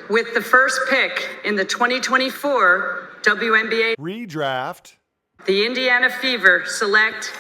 With the first pick in the 2024 WNBA Redraft, the Indiana Fever select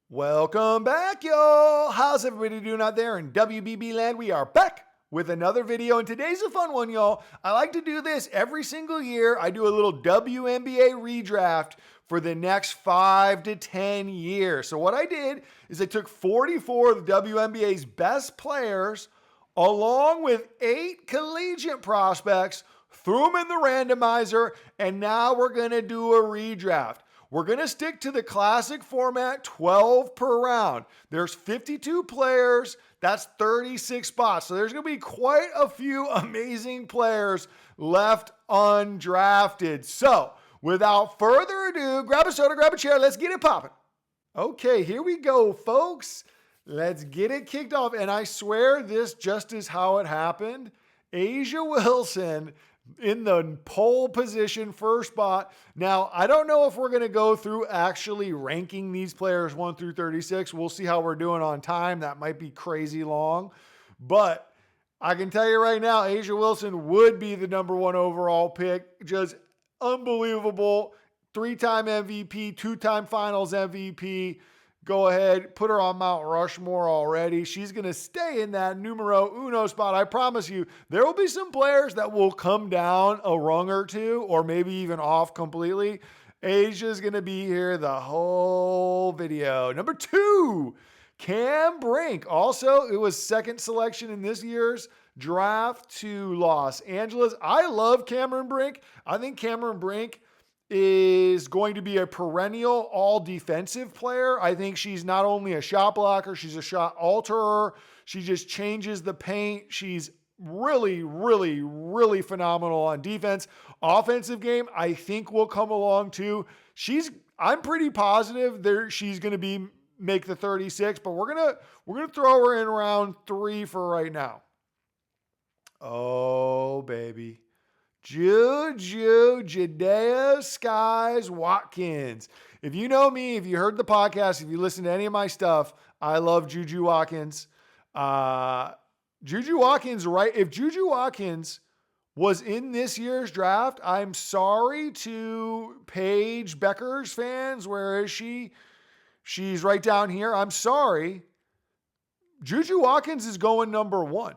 welcome back, y'all. How's everybody doing out there in WBB land? We are back with another video, and today's a fun one, y'all. I like to do this every single year. I do a little WNBA redraft for the next 5 to 10 years. So what I did is I took 44 of the WNBA's best players along with 8 collegiate prospects, threw them in the randomizer, and now we're going to do a redraft. We're going to stick to the classic format, 12 per round. There's 52 players. That's 36 spots. So there's going to be quite a few amazing players left undrafted. So without further ado, grab a soda, grab a chair. Let's get it popping. Okay, here we go, folks. Let's get it kicked off. And I swear this just is how it happened. A'ja Wilson in the pole position, first spot. Now, I don't know if we're going to go through actually ranking these players 1 through 36. We'll see how we're doing on time. That might be crazy long. But I can tell you right now, A'ja Wilson would be the number 1 overall pick. Just unbelievable. 3-time MVP, 2-time finals MVP. Go ahead, put her on Mount Rushmore already. She's going to stay in that numero uno spot. I promise you, there will be some players that will come down a rung or two, or maybe even off completely. Asia's going to be here the whole video. Number 2, Cam Brink. Also, it was second selection in this year's draft to Los Angeles. I love Cameron Brink. I think Cameron Brink is going to be a perennial all-defensive player. I think she's not only a shot blocker, she's a shot alterer. She just changes the paint. She's really, really, really phenomenal on defense. Offensive game, I think will come along too. I'm pretty positive she's going to make the 36, but we're going to throw her in round 3 for right now. Oh, baby. Juju Jadea Skies Watkins. If you know me, if you heard the podcast, if you listen to any of my stuff, I love Juju Watkins. Juju Watkins, right? If Juju Watkins was in this year's draft, I'm sorry to Paige Becker's fans. Where is she? She's right down here. I'm sorry. Juju Watkins is going number 1.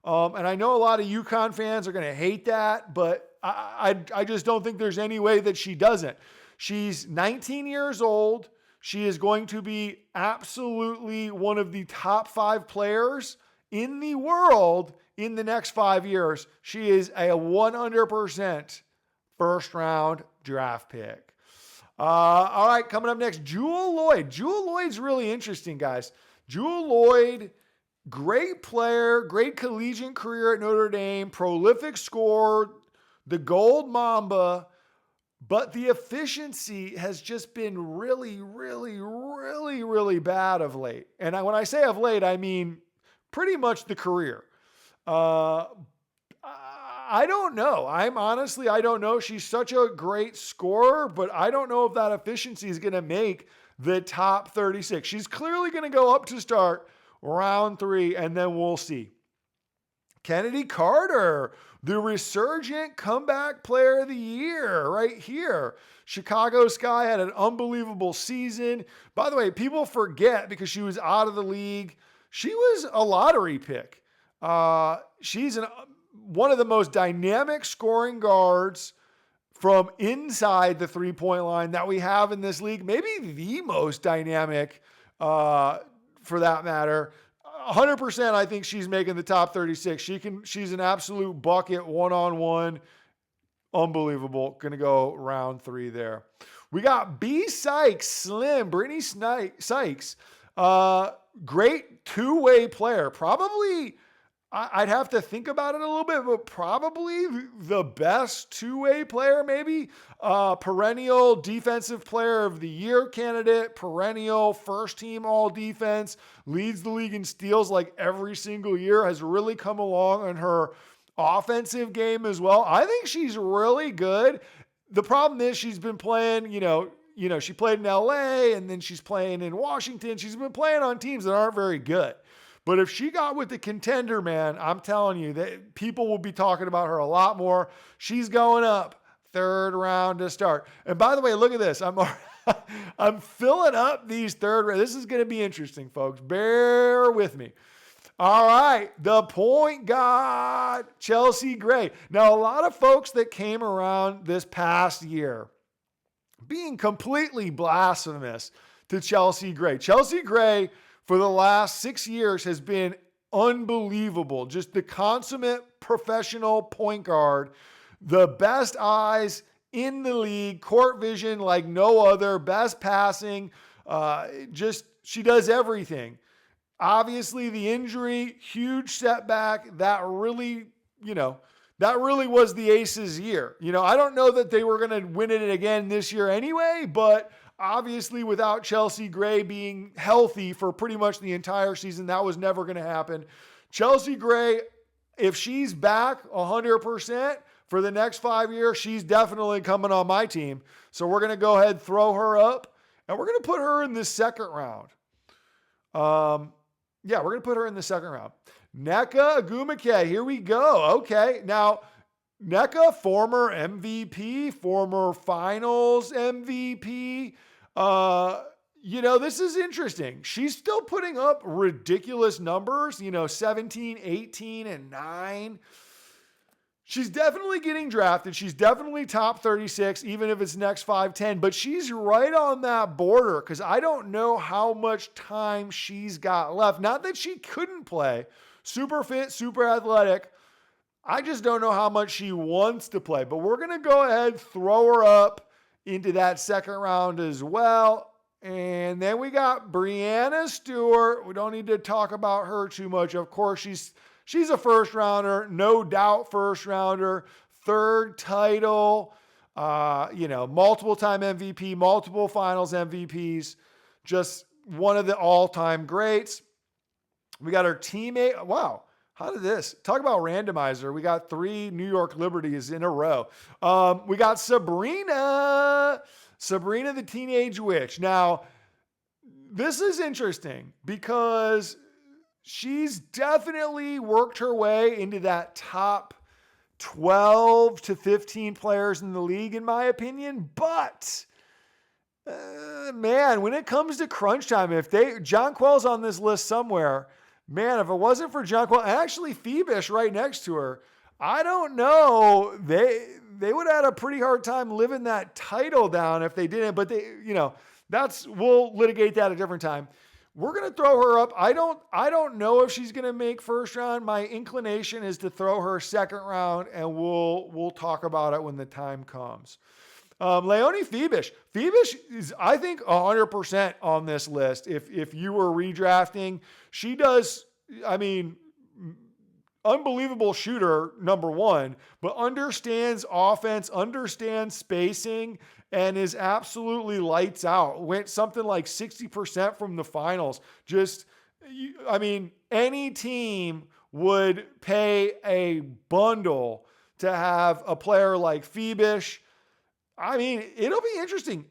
And I know a lot of UConn fans are going to hate that, but I just don't think there's any way that she doesn't. She's 19 years old. She is going to be absolutely one of the top 5 players in the world in the next 5 years. She is a 100% first round draft pick. All right, coming up next, Jewell Loyd. Jewell Loyd's really interesting, guys. Jewell Loyd, great player, great collegiate career at Notre Dame, prolific scorer, the gold Mamba, but the efficiency has just been really, really, really, really bad of late. And when I say of late, I mean pretty much the career. I don't know. I don't know. She's such a great scorer, but I don't know if that efficiency is going to make the top 36. She's clearly going to go up to start round 3, and then we'll see. Kennedy Carter, the resurgent comeback player of the year right here. Chicago Sky had an unbelievable season. By the way, people forget because she was out of the league. She was a lottery pick. She's one of the most dynamic scoring guards from inside the three-point line that we have in this league. Maybe the most dynamic for that matter. 100%, I think she's making the top 36. She's an absolute bucket one-on-one. Unbelievable. Going to go round 3 there. We got B. Sykes, Slim, Brittany Sykes. Great two-way player. Probably, I'd have to think about it a little bit, but probably the best two-way player, maybe. Perennial defensive player of the year candidate, perennial first team all defense, leads the league in steals like every single year, has really come along in her offensive game as well. I think she's really good. the problem is she's been playing, she played in LA and then she's playing in Washington. She's been playing on teams that aren't very good. But if she got with the contender, man, I'm telling you that people will be talking about her a lot more. She's going up third round to start. And by the way, look at this. I'm filling up these third round. This is going to be interesting, folks. Bear with me. All right, the point guard, Chelsea Gray. Now, a lot of folks that came around this past year being completely blasphemous to Chelsea Gray. Chelsea Gray, for the last 6 years, has been unbelievable. Just the consummate professional point guard, the best eyes in the league, court vision like no other, best passing. She does everything. Obviously, the injury, huge setback. That really was the Aces' year. I don't know that they were going to win it again this year anyway, but obviously without Chelsea Gray being healthy for pretty much the entire season, that was never going to happen. Chelsea Gray, if she's back 100% for the next 5 years, she's definitely coming on my team. So we're going to go ahead, throw her up, and we're going to put her in the second round. We're going to put her in the second round. Nneka Ogwumike, here we go. Okay, now Nneka, former MVP, former finals MVP. This is interesting. She's still putting up ridiculous numbers, 17, 18, and 9. She's definitely getting drafted. She's definitely top 36, even if it's next 5-10. But she's right on that border because I don't know how much time she's got left. Not that she couldn't play. Super fit, super athletic. I just don't know how much she wants to play. But we're going to go ahead, throw her up into that second round as well. And then we got Breanna Stewart. We don't need to talk about her too much. Of course, she's a first rounder, no doubt first rounder, third title, multiple time MVP, multiple finals MVPs, just one of the all-time greats. We got our teammate. Wow. How did this? Talk about randomizer. We got 3 New York Liberties in a row. We got Sabrina the Teenage Witch. Now, this is interesting because she's definitely worked her way into that top 12 to 15 players in the league, in my opinion. But, man, when it comes to crunch time, Jonquel's on this list somewhere. Man, if it wasn't for Jonquel, actually Phoebus right next to her, I don't know. They would have had a pretty hard time living that title down if they didn't. But we'll litigate that a different time. We're going to throw her up. I don't know if she's going to make first round. My inclination is to throw her second round, and we'll talk about it when the time comes. Leonie Phoebus. Phoebus is, I think, 100% on this list. If you were redrafting, she does, unbelievable shooter, number one, but understands offense, understands spacing, and is absolutely lights out. Went something like 60% from the finals. Any team would pay a bundle to have a player like Phoebus. It'll be interesting.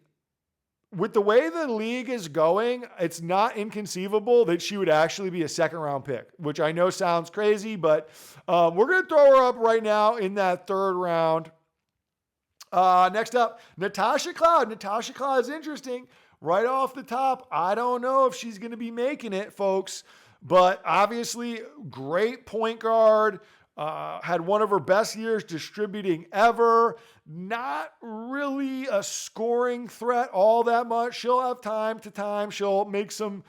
With the way the league is going, it's not inconceivable that she would actually be a second round pick, which I know sounds crazy, but we're going to throw her up right now in that third round. Next up, Natasha Cloud. Natasha Cloud is interesting. Right off the top, I don't know if she's going to be making it, folks, but obviously great point guard. Had one of her best years distributing ever. Not really a scoring threat all that much. She'll have time to time. She'll make some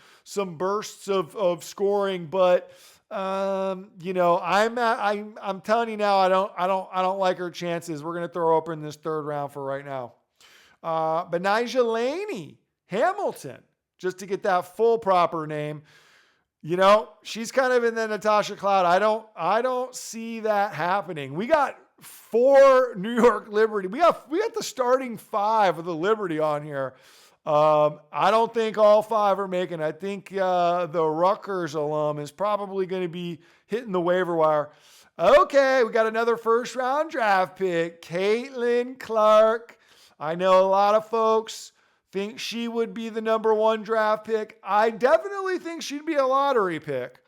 bursts of scoring, but I'm telling you now, I don't like her chances. We're gonna throw her up in this third round for right now. Benijah Laney Hamilton, just to get that full proper name. She's kind of in the Natasha Cloud. I don't see that happening. We got 4 New York Liberty. We got the starting 5 of the Liberty on here. I don't think all 5 are making. I think the Rutgers alum is probably going to be hitting the waiver wire. Okay, we got another first round draft pick, Caitlin Clark. I know a lot of folks think she would be the number 1 draft pick. I definitely think she'd be a lottery pick.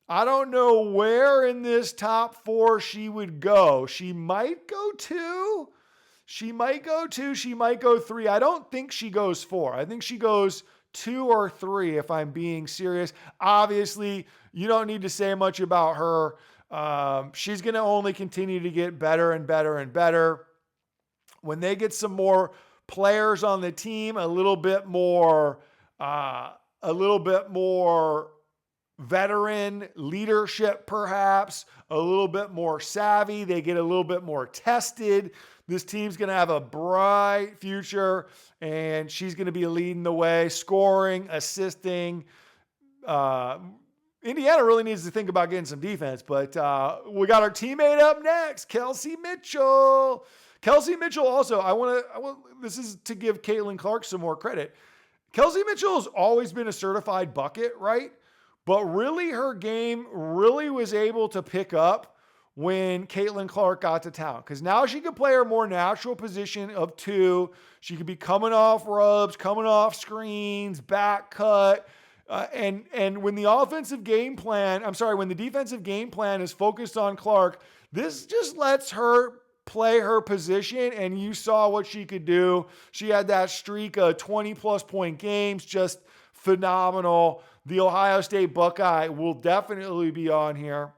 I don't know where in this top 4 she would go. She might go 2. She might go 2. She might go 3. I don't think she goes 4. I think she goes 2 or 3 if I'm being serious. Obviously, you don't need to say much about her. She's going to only continue to get better and better and better. When they get some more players on the team, a little bit more veteran leadership, perhaps a little bit more savvy. They get a little bit more tested. This team's going to have a bright future, and she's going to be leading the way, scoring, assisting. Indiana really needs to think about getting some defense, but we got our teammate up next, Kelsey Mitchell. Kelsey Mitchell also, this is to give Caitlin Clark some more credit. Kelsey Mitchell has always been a certified bucket, right? But really her game really was able to pick up when Caitlin Clark got to town, because now she could play her more natural position of 2. She could be coming off rubs, coming off screens, back cut. And when the defensive game plan is focused on Clark, this just lets her play her position, and you saw what she could do. She had that streak of 20-plus point games, just phenomenal. The Ohio State Buckeye will definitely be on here.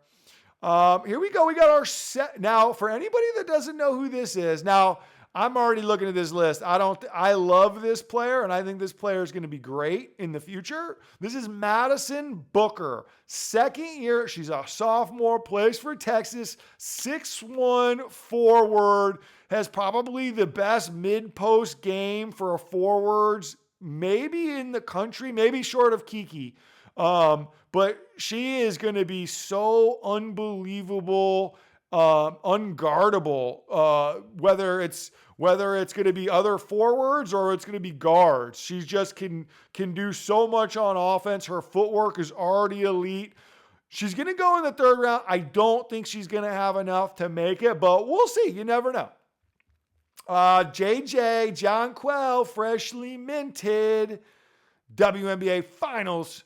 Here we go. We got our set. Now, for anybody that doesn't know who this is, now, I'm already looking at this list. I love this player, and I think this player is going to be great in the future. This is Madison Booker. 2nd year. She's a sophomore, plays for Texas, 6'1" forward, has probably the best mid-post game for forwards, maybe in the country, maybe short of Kiki. But she is going to be so unbelievable, unguardable, whether it's going to be other forwards or it's going to be guards. She just can do so much on offense. Her footwork is already elite. She's going to go in the 3rd round. I don't think she's going to have enough to make it, but we'll see. You never know. JJ Jonquel, freshly minted, WNBA Finals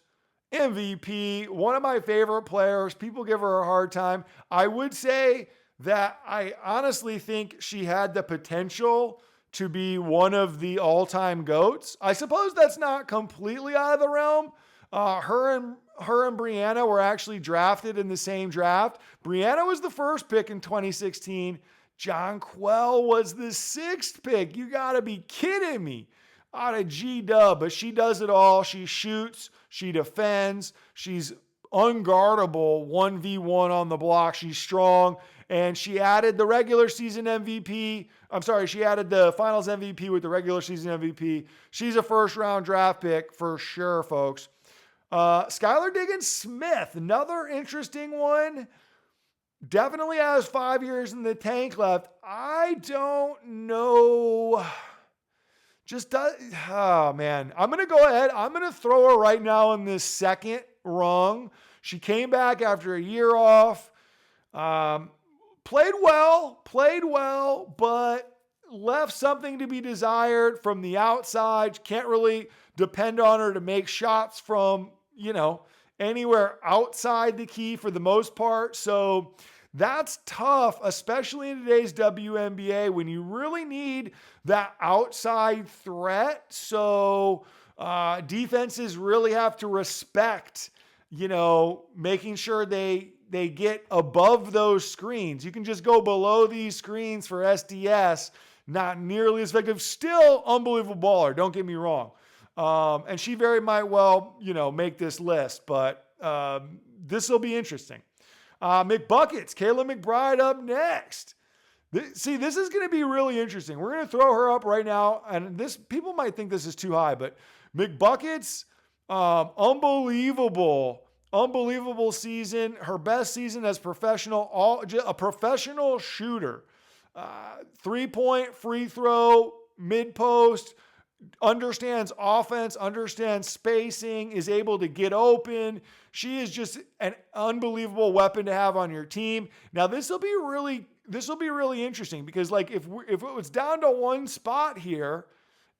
MVP, one of my favorite players. People give her a hard time. I would say that I honestly think she had the potential to be one of the all-time GOATs. I suppose that's not completely out of the realm. Her and Brianna were actually drafted in the same draft. Brianna was the 1st pick in 2016. Jonquel was the 6th pick. You got to be kidding me. Out of G-Dub, but she does it all. She shoots, she defends, she's unguardable 1v1 on the block. She's strong, and she added the regular season MVP. She added the finals MVP with the regular season MVP. She's a 1st-round draft pick for sure, folks. Skylar Diggins-Smith, another interesting one. Definitely has 5 years in the tank left. I don't know. Oh man. I'm going to go ahead. I'm going to throw her right now in this 2nd rung. She came back after a year off. Played well, but left something to be desired from the outside. Can't really depend on her to make shots from, anywhere outside the key for the most part. So that's tough, especially in today's WNBA when you really need that outside threat. So defenses really have to respect, making sure they get above those screens. You can just go below these screens for SDS, not nearly as effective. Still unbelievable baller, don't get me wrong. And she very might well, make this list, but this will be interesting. McBuckets, Kayla McBride up next. This is going to be really interesting. We're going to throw her up right now, and people might think this is too high, but McBuckets, unbelievable season. Her best season as a professional shooter. 3-point free throw, mid-post, understands offense, understands spacing, is able to get open. She is just an unbelievable weapon to have on your team. Now, this will be really this will be really interesting because like if it was down to one spot here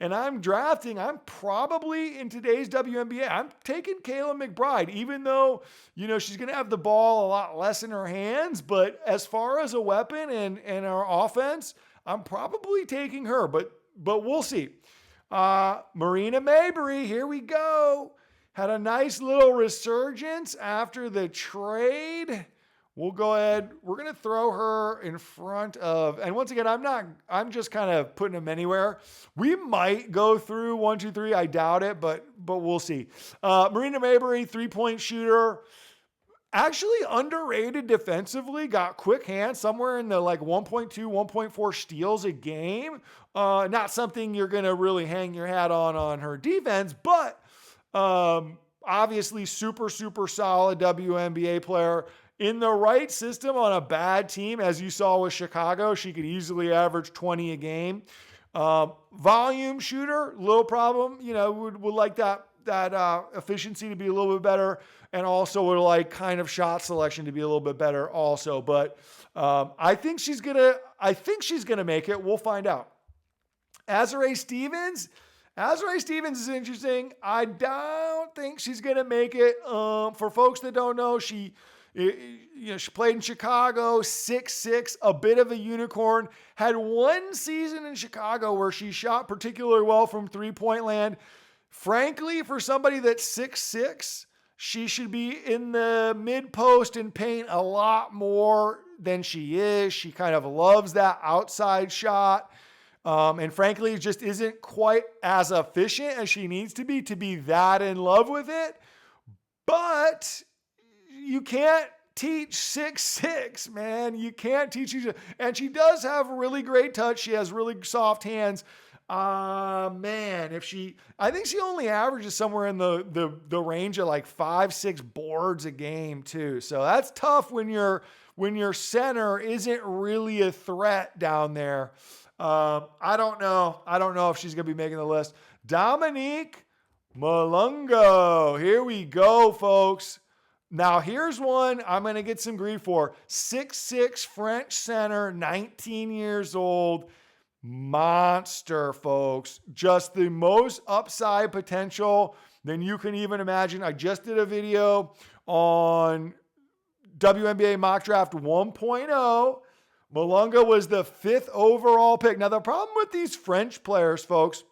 and I'm drafting, I'm probably in today's WNBA, I'm taking Kayla McBride, even though, she's going to have the ball a lot less in her hands. But as far as a weapon and our offense, I'm probably taking her, but we'll see. Marina Mabrey, here we go. Had a nice little resurgence after the trade. We'll go ahead. We're going to throw her in front of, and once again, I'm just kind of putting them anywhere. We might go through 1, 2, 3. I doubt it, but we'll see. Marina Mabrey, 3-point shooter. Actually underrated defensively, got quick hands, somewhere in the like 1.2, 1.4 steals a game. Not something you're going to really hang your hat on her defense, but obviously super, super solid WNBA player. In the right system on a bad team, as you saw with Chicago, she could easily average 20 a game. Volume shooter, little problem. Would like that efficiency to be a little bit better, and also would like kind of shot selection to be a little bit better also. But I think she's gonna make it. We'll find out. Azurá Stevens is interesting. I don't think she's gonna make it. For folks that don't know, she played in Chicago, 6'6", a bit of a unicorn. Had one season in Chicago where she shot particularly well from three-point land. Frankly, for somebody that's 6'6", she should be in the mid-post and paint a lot more than she is. She kind of loves that outside shot. And frankly, just isn't quite as efficient as she needs to be that in love with it. But you can't teach 6'6", man. You can't teach you. And she does have really great touch. She has really soft hands. Man, I think she only averages somewhere in the range of like 5-6 boards a game too. So that's tough when your center isn't really a threat down there. I don't know if she's going to be making the list. Dominique Malungo. Here we go, folks. Now, here's one I'm going to get some grief for. 6'6" French center, 19 years old. Monster, folks. Just the most upside potential than you can even imagine. I just did a video on WNBA Mock Draft 1.0. Malunga was the 5th overall pick. Now, the problem with these French players, folks,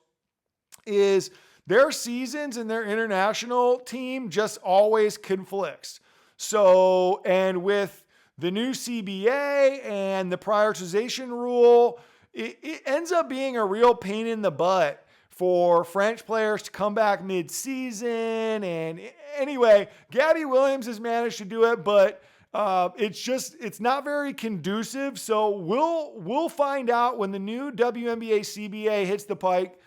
is their seasons and their international team just always conflicts. So, and with the new CBA and the prioritization rule, it ends up being a real pain in the butt for French players to come back mid-season. And anyway, Gabby Williams has managed to do it, but it's not very conducive. So we'll find out when the new WNBA CBA hits the pike.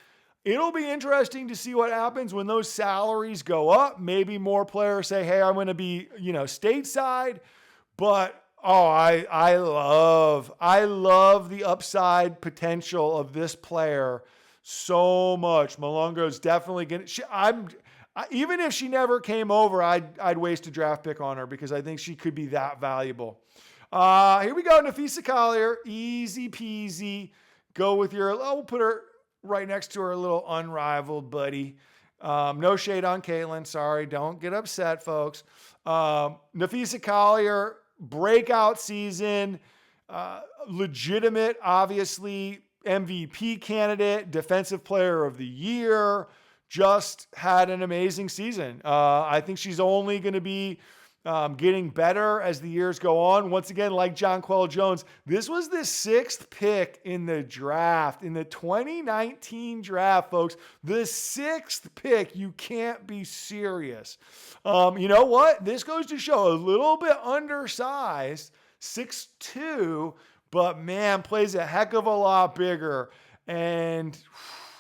It'll be interesting to see what happens when those salaries go up. Maybe more players say, hey, I'm going to be, stateside. But, I love the upside potential of this player so much. Malungo's definitely going to, even if she never came over, I'd waste a draft pick on her because I think she could be that valuable. Here we go. Nafisa Collier, easy peasy. Go with we'll put her right next to her little unrivaled buddy. No shade on Caitlin. Sorry. Don't get upset, folks. Nafisa Collier, breakout season, legitimate, obviously MVP candidate, defensive player of the year, just had an amazing season. I think she's only going to be getting better as the years go on. Once again, like Jonquel Jones, this was the 6th pick in the draft, in the 2019 draft, folks. The 6th pick. You can't be serious. You know what? This goes to show a little bit undersized, 6'2", but man, plays a heck of a lot bigger. And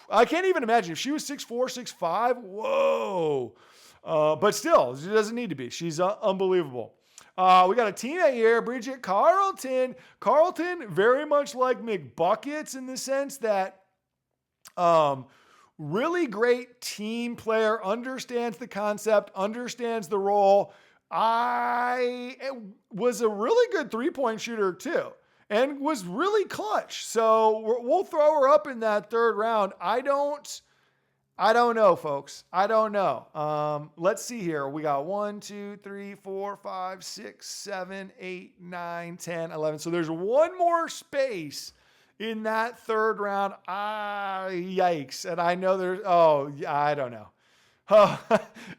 I can't even imagine if she was 6'4", 6'5". Whoa. But still, she doesn't need to be. She's unbelievable. We got a teammate here, Bridget Carlton. Carlton, very much like McBuckets in the sense that really great team player, understands the concept, understands the role. I was a really good 3-point shooter too. and was really clutch. So we'll throw her up in that third round. I don't know, folks. I don't know. Let's see here. We got 1, 2, 3, 4, 5, 6, 7, 8, 9, 10, 11. So there's one more space in that third round. Yikes. And I know I don't know.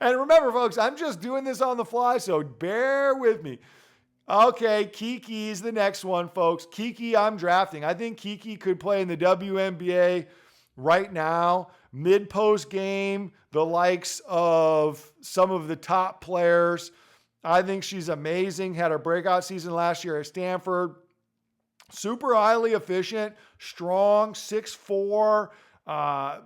And remember, folks, I'm just doing this on the fly, so bear with me. Okay, Kiki is the next one, folks. Kiki, I'm drafting. I think Kiki could play in the WNBA right now. Mid-post game, the likes of some of the top players. I think she's amazing. Had her breakout season last year at Stanford. Super highly efficient, strong, 6'4",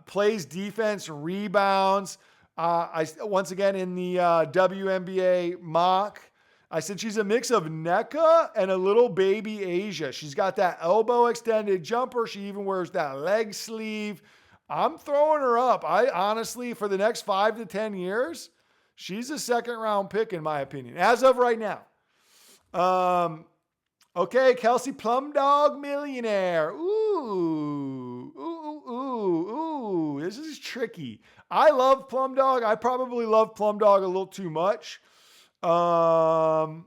plays defense, rebounds. Once again, in the WNBA mock, I said she's a mix of NECA and a little baby Asia. She's got that elbow extended jumper. She even wears that leg sleeve. I'm throwing her up. I honestly, for the next 5 to 10 years, she's a second round pick in my opinion, as of right now. Okay, Kelsey Plumdog Millionaire. Ooh. This is tricky. I love Plumdog. I probably love Plumdog a little too much. Yeah,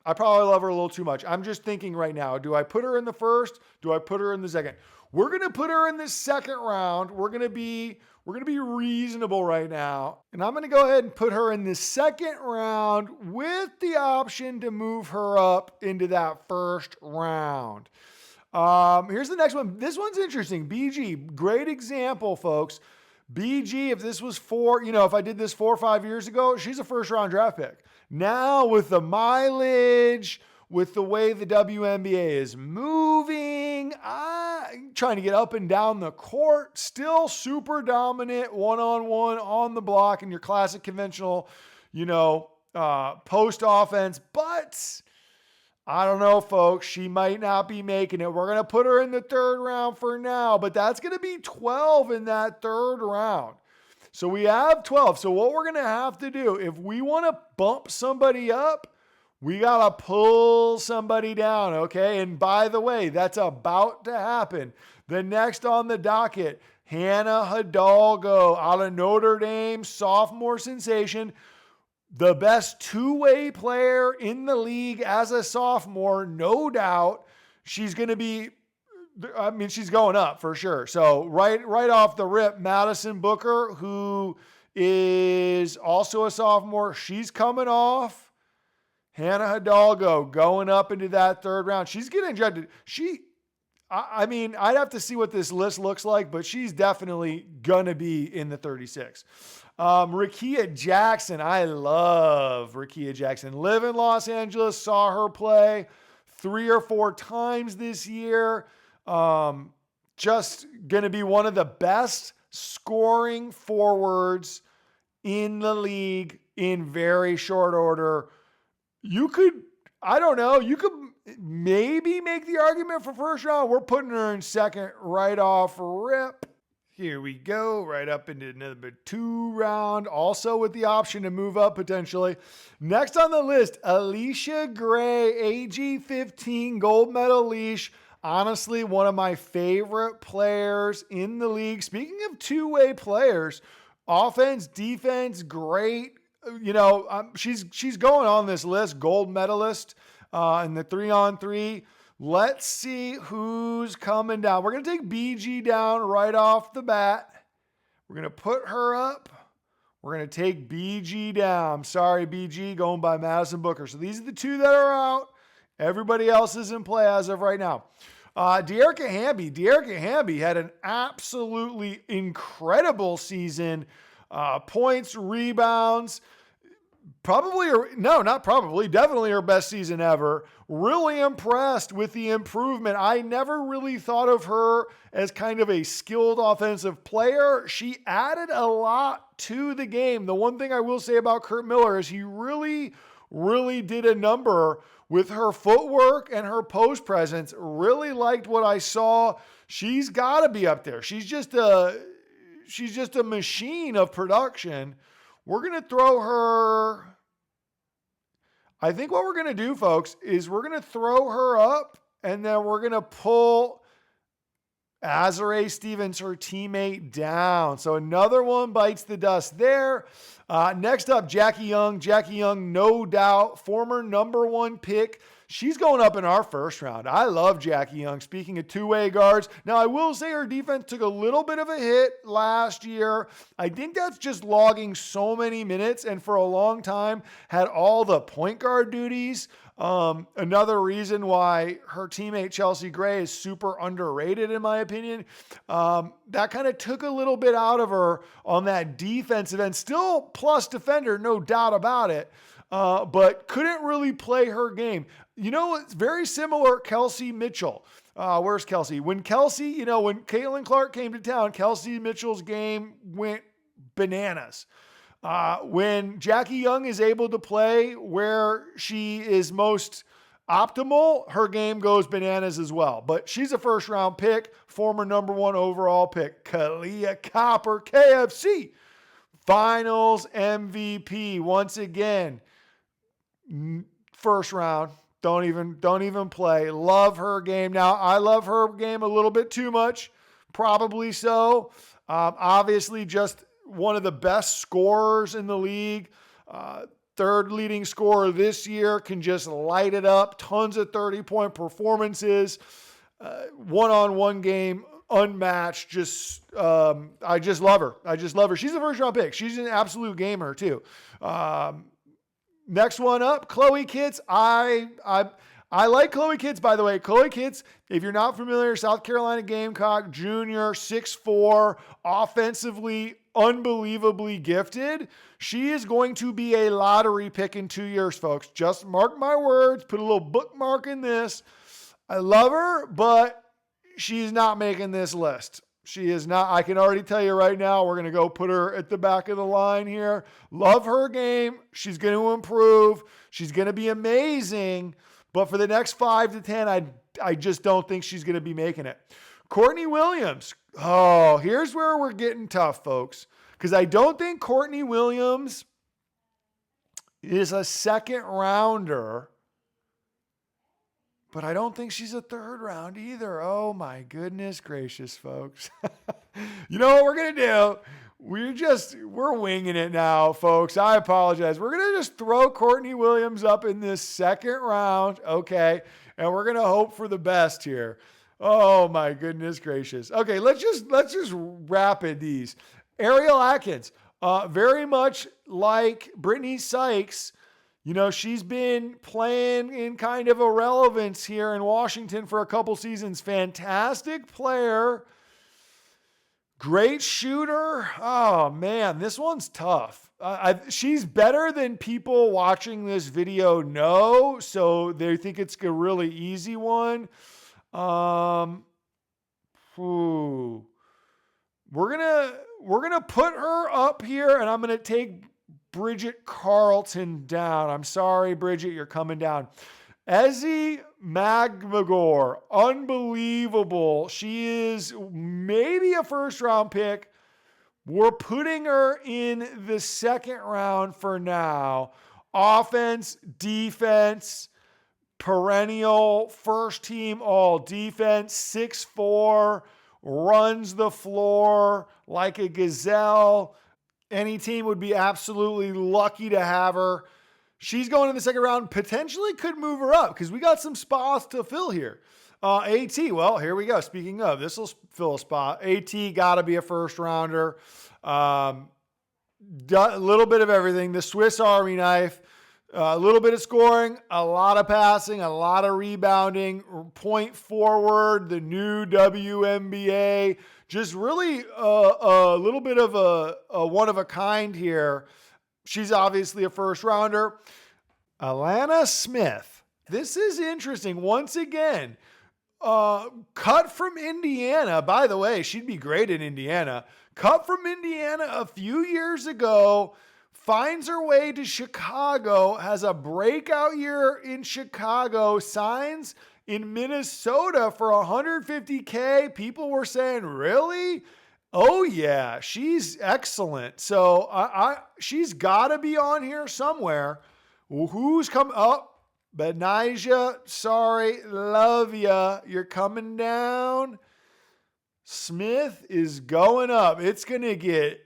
I probably love her a little too much. I'm just thinking right now, do I put her in the first? Do I put her in the second? We're going to put her in the second round. We're going to be reasonable right now. And I'm going to go ahead and put her in the second round with the option to move her up into that first round. Here's the next one. This one's interesting. BG, great example, folks. BG, if this was if I did this 4 or 5 years ago, she's a first round draft pick. Now with the mileage, with the way the WNBA is moving, trying to get up and down the court, still super dominant one-on-one on the block in your classic conventional, post offense. But I don't know, folks. She might not be making it. We're going to put her in the third round for now, but that's going to be 12 in that third round. So we have 12. So what we're going to have to do, if we want to bump somebody up, we got to pull somebody down, okay? And by the way, that's about to happen. The next on the docket, Hannah Hidalgo out of Notre Dame, sophomore sensation. The best two-way player in the league as a sophomore, no doubt. She's going to be, she's going up for sure. So right off the rip, Madison Booker, who is also a sophomore, she's coming off. Hannah Hidalgo going up into that third round. She's getting drafted. I'd have to see what this list looks like, but she's definitely going to be in the 36. Rickea Jackson. I love Rickea Jackson. Live in Los Angeles. Saw her play 3 or 4 times this year. Just going to be one of the best scoring forwards in the league in very short order. You could maybe make the argument for first round. We're putting her in second right off rip. Here we go, right up into number 2 round, also with the option to move up potentially. Next on the list, Alicia Gray, AG 15, gold medal leash. Honestly, one of my favorite players in the league. Speaking of two-way players, offense, defense, great. She's going on this list, gold medalist in the 3-on-3. Let's see who's coming down. We're going to take BG down right off the bat. We're going to put her up. We're going to take BG down. Sorry, BG, going by Madison Booker. So these are the 2 that are out. Everybody else is in play as of right now. Dearica Hamby had an absolutely incredible season. Points, rebounds, definitely her best season ever. Really impressed with the improvement. I never really thought of her as kind of a skilled offensive player. She added a lot to the game. The one thing I will say about Kurt Miller is he really, really did a number with her footwork and her post presence. Really liked what I saw. She's got to be up there. She's just a machine of production. We're going to throw her. I think what we're going to do, folks, is we're going to throw her up and then we're going to pull Azare Stevens, her teammate, down. So another one bites the dust there. Next up, Jackie Young. Jackie Young, no doubt, former number 1 pick. She's going up in our first round. I love Jackie Young. Speaking of two-way guards. Now, I will say her defense took a little bit of a hit last year. I think that's just logging so many minutes and for a long time had all the point guard duties. Another reason why her teammate Chelsea Gray is super underrated, in my opinion. That kind of took a little bit out of her on that defensive end. Still plus defender, no doubt about it. But couldn't really play her game. You know, it's very similar, Kelsey Mitchell. Where's Kelsey? When Caitlin Clark came to town, Kelsey Mitchell's game went bananas. When Jackie Young is able to play where she is most optimal, her game goes bananas as well. But she's a first round pick, former number 1 overall pick, Kalia Copper, KFC. Finals MVP once again. First round. Don't even play. Love her game. Now, I love her game a little bit too much. Probably so. Obviously, just one of the best scorers in the league. Third leading scorer this year, can just light it up. Tons of 30-point performances. One-on-one game, unmatched. I just love her. She's a first-round pick. She's an absolute gamer, too. Next one up, Chloe Kitts. I like Chloe Kitts, by the way. Chloe Kitts, if you're not familiar, South Carolina Gamecock, junior, 6'4", offensively unbelievably gifted. She is going to be a lottery pick in 2 years, folks. Just mark my words. Put a little bookmark in this. I love her, but she's not making this list. She is not. I can already tell you right now, we're going to go put her at the back of the line here. Love her game. She's going to improve. She's going to be amazing. But for the next 5 to 10, I just don't think she's going to be making it. Courtney Williams. Oh, here's where we're getting tough, folks. Because I don't think Courtney Williams is a second rounder. But I don't think she's a third round either. Oh my goodness gracious, folks. You know what we're going to do? We're winging it now, folks. I apologize. We're going to just throw Courtney Williams up in this second round. Okay. And we're going to hope for the best here. Oh my goodness gracious. Okay. Let's just rapid these. Ariel Atkins, very much like Brittany Sykes. You know, she's been playing in kind of irrelevance here in Washington for a couple seasons. Fantastic player. Great shooter. Oh, man, this one's tough. She's better than people watching this video know, so they think it's a really easy one. We're gonna put her up here, and I'm gonna take Bridget Carlton down. I'm sorry, Bridget, you're coming down. Ezzy Magmagor, unbelievable. She is maybe a first round pick. We're putting her in the second round for now. Offense, defense, perennial, first team all defense, 6'4", runs the floor like a gazelle. Any team would be absolutely lucky to have her. She's going in the second round, potentially could move her up because we got some spots to fill here. AT, well, here we go. Speaking of, this will fill a spot. AT got to be a first rounder. A little bit of everything. The Swiss Army knife. A little bit of scoring, a lot of passing, a lot of rebounding, point forward, the new WNBA. Just really a little bit of a one of a kind here. She's obviously a first rounder. Alana Smith. This is interesting. Once again, cut from Indiana. By the way, she'd be great in Indiana. Cut from Indiana a few years ago. Finds her way to Chicago, has a breakout year in Chicago, signs in Minnesota for $150K. People were saying, really? Oh yeah, she's excellent. So she's got to be on here somewhere. Who's coming up? Benijah, sorry, love ya. You're coming down. Smith is going up. It's going to get,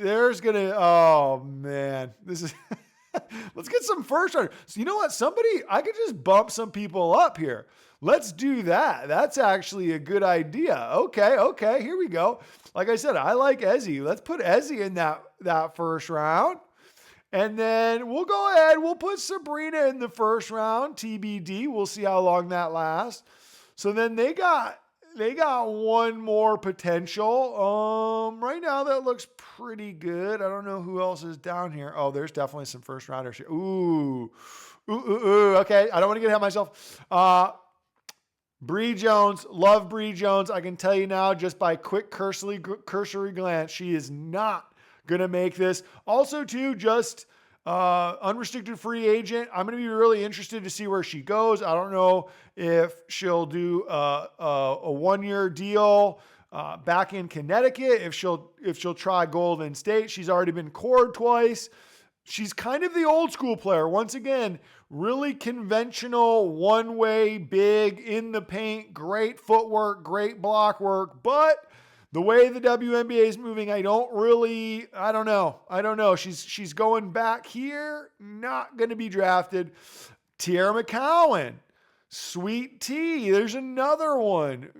oh man, this is, let's get some first round. So you know what? I could just bump some people up here. Let's do that. That's actually a good idea. Okay, here we go. Like I said, I like Ezzy. Let's put Ezzy in that first round. And then we'll go ahead. We'll put Sabrina in the first round, TBD. We'll see how long that lasts. So then they got one more potential. Right now that looks pretty good. I don't know who else is down here. Oh, there's definitely some first rounders here. Ooh. Okay, I don't want to get ahead of myself. Bree Jones, love Bree Jones. I can tell you now, just by quick cursory glance, she is not gonna make this. Also, too, just unrestricted free agent. I'm gonna be really interested to see where she goes. I don't know if she'll do a 1-year deal back in Connecticut. If she'll try Golden State. She's already been cored twice. She's kind of the old school player. Once again, really conventional, one-way, big, in the paint, great footwork, great block work, but the way the WNBA is moving, I don't know. She's going back here, not going to be drafted. Tierra McCowan, Sweet Tea, there's another one.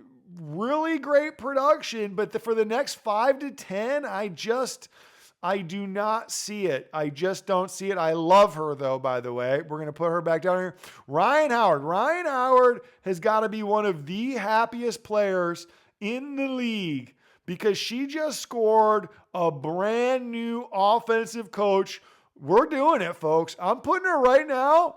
Really great production, but for the next 5 to 10, I do not see it. I just don't see it. I love her, though, by the way. We're going to put her back down here. Ryan Howard has got to be one of the happiest players in the league because she just scored a brand new offensive coach. We're doing it, folks. I'm putting her right now,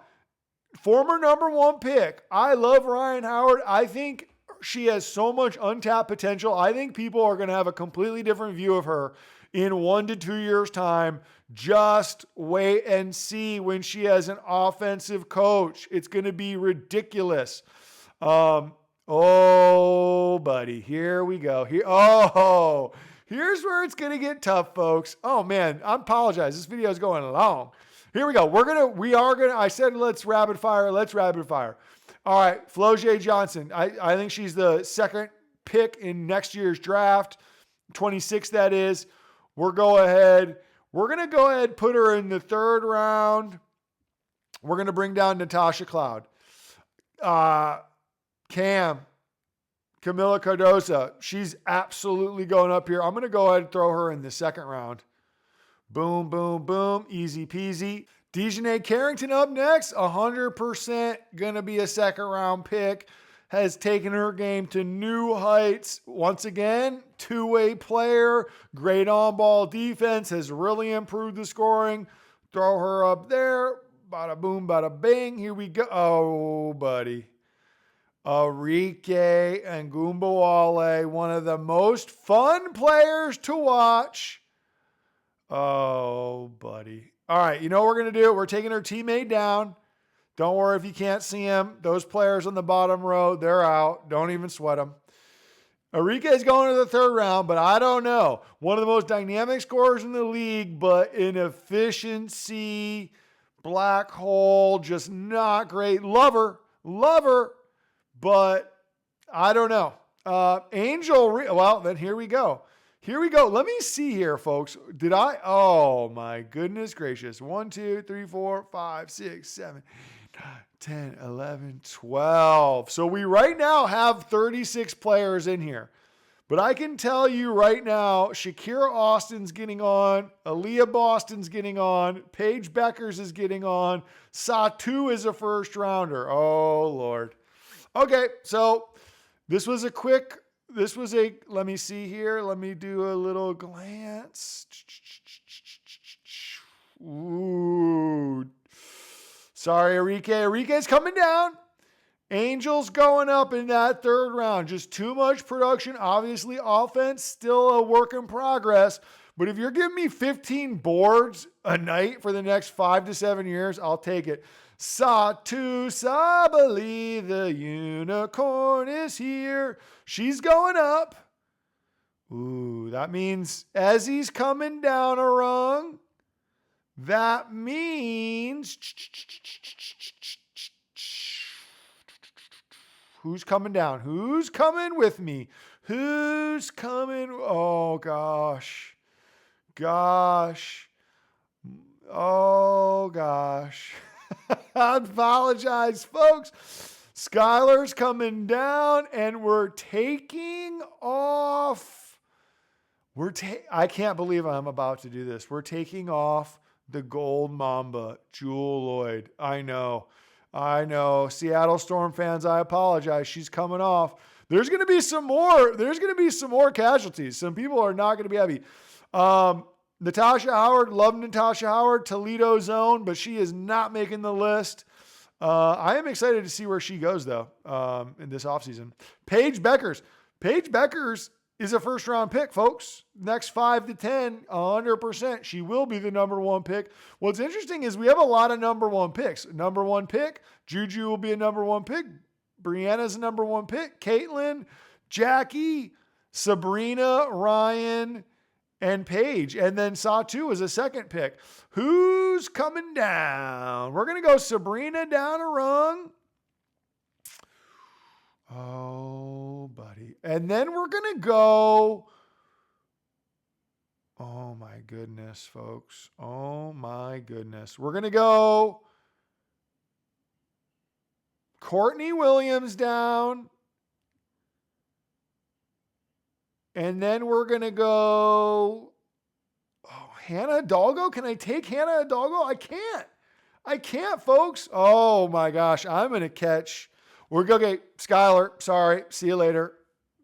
former number 1 pick. I love Ryan Howard. I think she has so much untapped potential. I think people are going to have a completely different view of her in 1 to 2 years' time. Just wait and see when she has an offensive coach. It's going to be ridiculous. Oh, buddy, here we go. Here's where it's going to get tough, folks. Oh, man, I apologize. This video is going long. Here we go. I said let's rapid fire. All right, Floje Johnson. I think she's the second pick in next year's draft, 26 that is. We're going to go ahead, put her in the 3rd round. We're going to bring down Natasha Cloud. Camila Cardoza, she's absolutely going up here. I'm going to go ahead and throw her in the 2nd round. Boom, boom, boom. Easy peasy. Dejanay Carrington up next. 100% going to be a 2nd round pick. Has taken her game to new heights. Once again, 2-way player. Great on-ball defense. Has really improved the scoring. Throw her up there. Bada boom, bada bing. Here we go. Oh, buddy. Arike Wnba, one of the most fun players to watch. Oh, buddy. All right, you know what we're going to do? We're taking her teammate down. Don't worry if you can't see him. Those players on the bottom row, they're out. Don't even sweat them. Arike is going to the 3rd round, but I don't know. One of the most dynamic scorers in the league, but in efficiency, black hole, just not great. Love her. But I don't know. Well, then here we go. Let me see here, folks. Oh my goodness gracious. 1, 2, 3, 4, 5, 6, 7, 10, 11, 12. So we right now have 36 players in here. But I can tell you right now, Shakira Austin's getting on. Aaliyah Boston's getting on. Paige Beckers is getting on. Satu is a 1st rounder. Oh, Lord. Okay, so let me see here. Let me do a little glance. Ooh. Sorry, Arike. Arike's coming down. Angels going up in that 3rd round. Just too much production. Obviously, offense still a work in progress. But if you're giving me 15 boards a night for the next 5 to 7 years, I'll take it. Satu Sabali, the unicorn is here. She's going up. Ooh, that means Ezzy's coming down a rung. That means who's coming down? Who's coming with me? Who's coming? Oh, gosh. Oh, gosh. I apologize, folks. Skylar's coming down, and we're taking off. I can't believe I'm about to do this. We're taking off the gold Mamba, Jewel Lloyd. I know. Seattle Storm fans, I apologize. She's coming off. There's going to be some more. There's going to be some more casualties. Some people are not going to be happy. Natasha Howard, love Natasha Howard, Toledo zone, but she is not making the list. I am excited to see where she goes, though, in this offseason. Paige Beckers. Paige Beckers is a first-round pick, folks. Next 5 to 10, 100%. She will be the number one pick. What's interesting is we have a lot of number one picks. Number one pick, Juju will be a number one pick. Brianna's a number one pick. Caitlin, Jackie, Sabrina, Ryan, and Paige. And then Satu is a second pick. Who's coming down? We're going to go Sabrina down a rung. Oh, buddy. And then we're going to go. Oh, my goodness, folks. Oh, my goodness. We're going to go Courtney Williams down. And then we're going to go Hannah Hidalgo. Can I take Hannah Hidalgo? I can't, folks. Oh, my gosh. I'm going to catch. We're going to get Skylar. Sorry. See you later.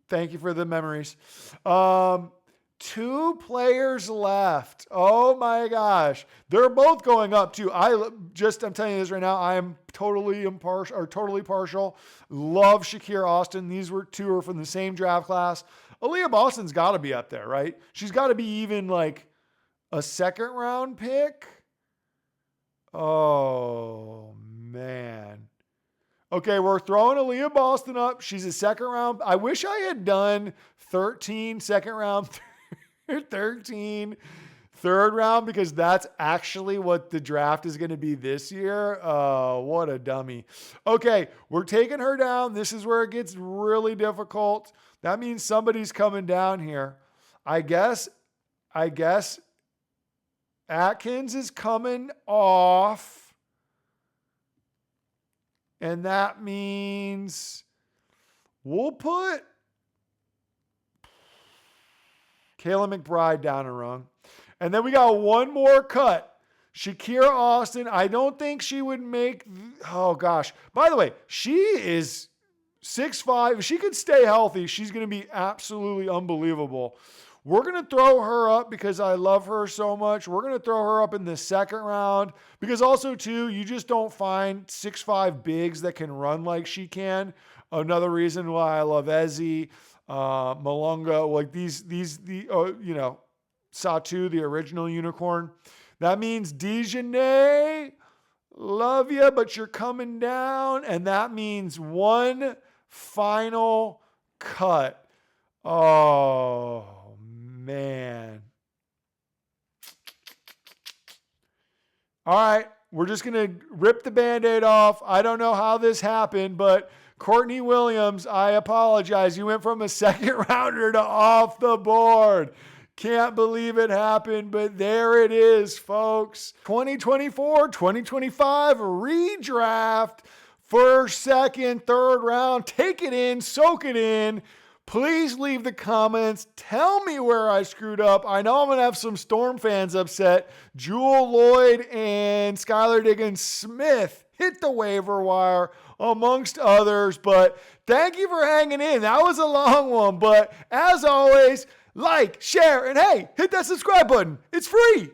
Thank you for the memories. 2 players left. Oh my gosh. They're both going up too. I'm telling you this right now. I am totally partial. Love Shakira Austin. These two are from the same draft class. Aaliyah Boston's got to be up there, right? She's got to be even like a second round pick. Oh man. Okay, we're throwing Aaliyah Boston up. She's a second round. I wish I had done 13 second round, 13 third round, because that's actually what the draft is going to be this year. What a dummy. Okay, we're taking her down. This is where it gets really difficult. That means somebody's coming down here. I guess Atkins is coming off. And that means we'll put Kayla McBride down a rung. And then we got one more cut. Shakira Austin. I don't think she would make. Oh, gosh. By the way, she is 6'5". If she could stay healthy, she's going to be absolutely unbelievable. We're going to throw her up because I love her so much. We're going to throw her up in the second round because also, too, you just don't find 6'5" bigs that can run like she can. Another reason why I love Ezzy, Malunga, like Satu, the original unicorn. That means Dejanay, love you, but you're coming down. And that means one final cut. Oh, man. All right, we're just going to rip the Band-Aid off. I don't know how this happened, but Courtney Williams, I apologize. You went from a second rounder to off the board. Can't believe it happened, but there it is, folks. 2024, 2025 redraft. First, second, third round. Take it in, soak it in. Please leave the comments. Tell me where I screwed up. I know I'm going to have some Storm fans upset. Jewel Lloyd and Skylar Diggins-Smith hit the waiver wire, amongst others. But thank you for hanging in. That was a long one. But as always, like, share, and hey, hit that subscribe button. It's free.